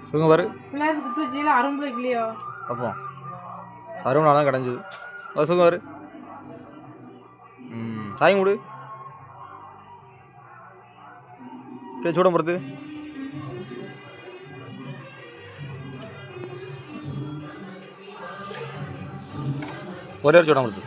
சுங்க பாரு பிள்ளையாருக்கு குட்டு வச்சில அரும்புல இல்லையோ அப்போ அரும்புல தான் கிடைஞ்சது சுங்க பாரு சாய் மூடு கே சூடம் பொறுத்து ஒரே ஒரு சூடம் பொறுத்து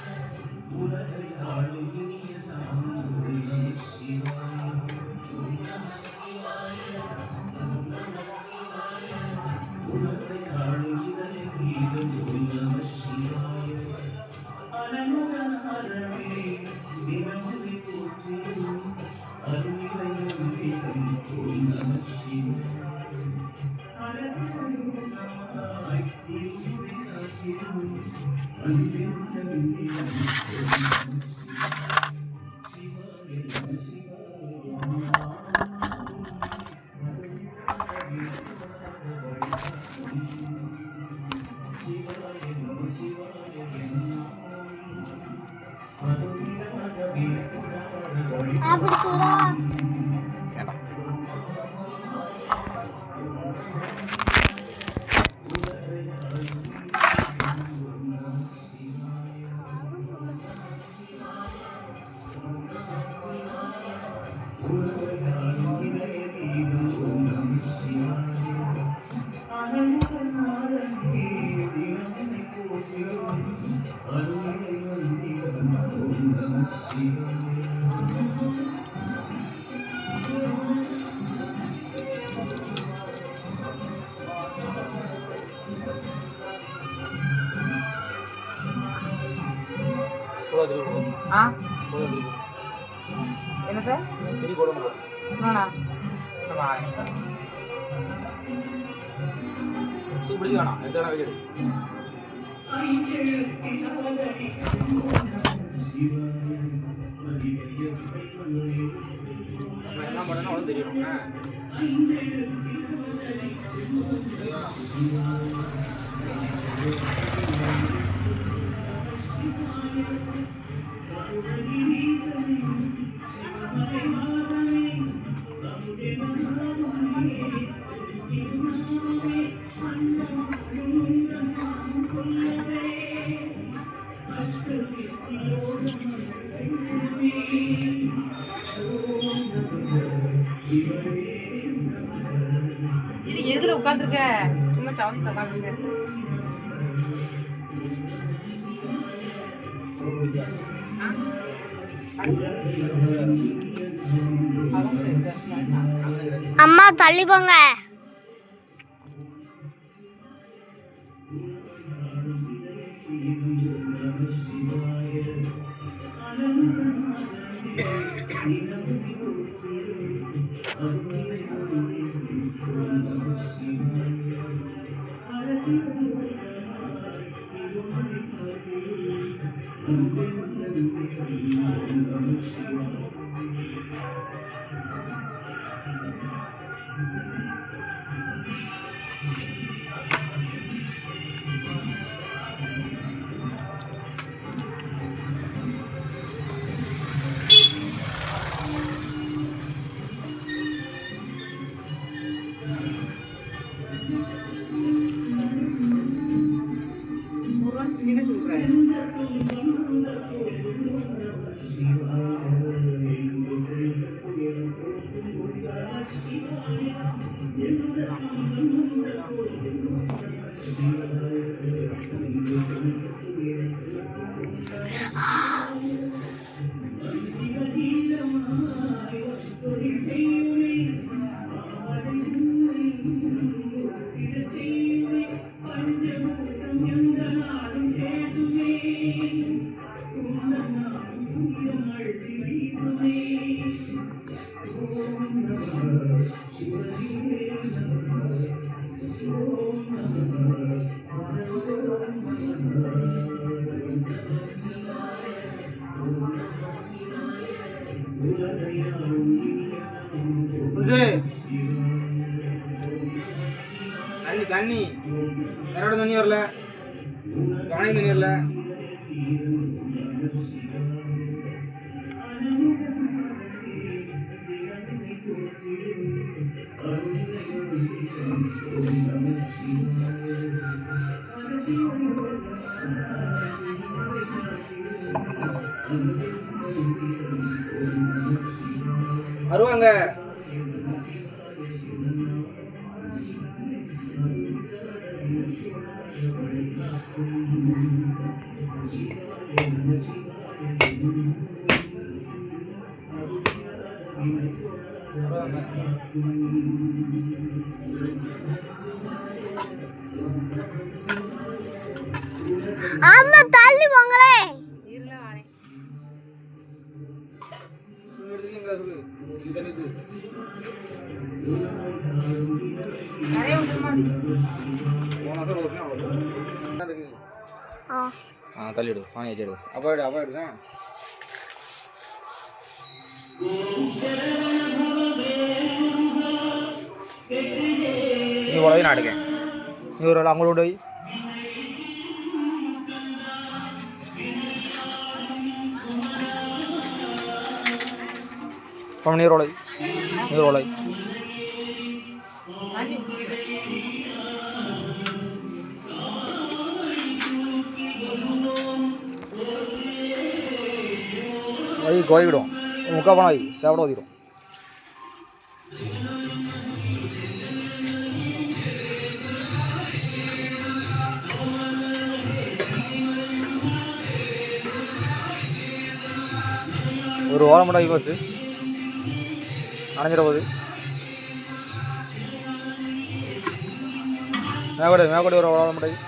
என்ன சார் என்ன பண்ணா அவ்வளோ தெரியும் இது எதுல உட்காந்துருக்க சும்மா சவுண்ட் உட்காந்துருக்க அம்மா தள்ளி போங்க. தண்ணி யாரோட தண்ணி வரல, பானை தண்ணி வரல. வருவாங்க. அம்மா தள்ளி போங்களே. இருல வரேன். நிறைய விட்டுருமா? தள்ளிடு, பானை வச்சிடு. அப்பா எடுங்க. நீ உடனே நான் எடுக்கேன். நீ ஒரு அவங்களோட போய் நீரோலை நீரோலை வை கோயிடும் முக்கா பணம் வை தேவைட ஓதிடும். ஒரு ஓரம் மட்டும் வை ஃபஸ்ட்டு அணைஞ்சிட போகுது. மேகோடி ஒரு ஓரம் மட்டும்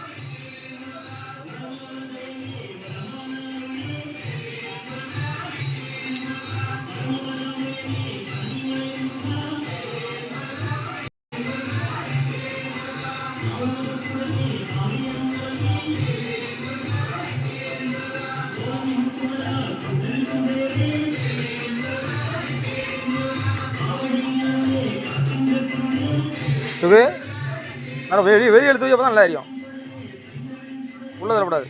சுகு. ஆனால் வெளியே எடுத்து அப்போ தான் நல்லா அறியும். உள்ளே தரக்கூடாது.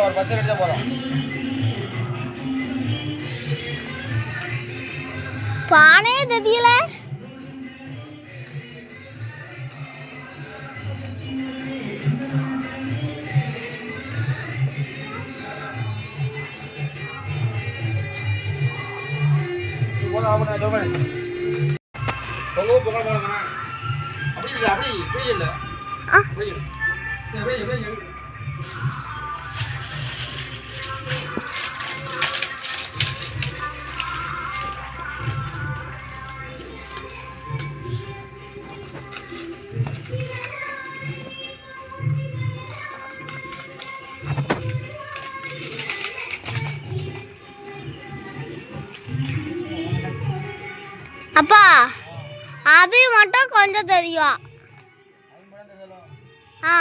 ஒரு பச்சை எடுத்தா போதும். பானே தெரியல. அப்பா அபி மட்டும் கொஞ்சம் தெரியும். ஆ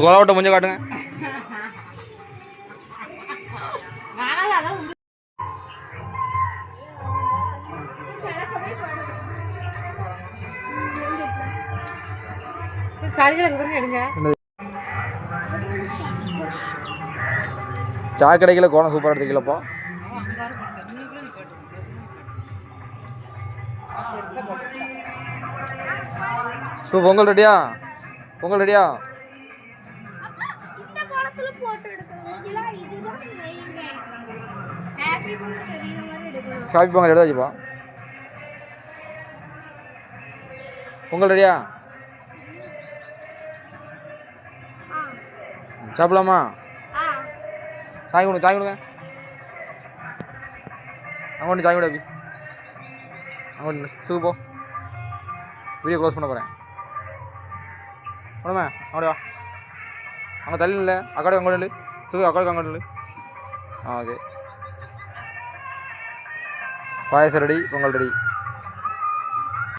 கோலாவட்டம் கொஞ்சம் காட்டுங்க. சரிங்க எடுங்க. சாக்கடைக்கில் கோலம் சூப்பராக எடுத்துக்கலப்பா. பொங்கல் ரெடியா? பொங்கல் ரெடியா? காபி பொங்கல் எடுத்தாச்சுப்பா. பொங்கல் ரெடியா? சாப்பிடலாமா? சாய் கொடுங்க, சாய் கொடுங்க. அங்கொண்டு சாய் கொடு. அங்கொண்டு சுகு போ. வீடியோ க்ளோஸ் பண்ண போகிறேன். போடுமே அப்படியா? அங்கே தள்ளி இல்லை, அக்காடு அங்கோடு இல்லை. சுகு அக்காடுக்கு அங்கோடு இல்லை. ஓகே. பாயசம் ரெடி, பொங்கல் ரெடி.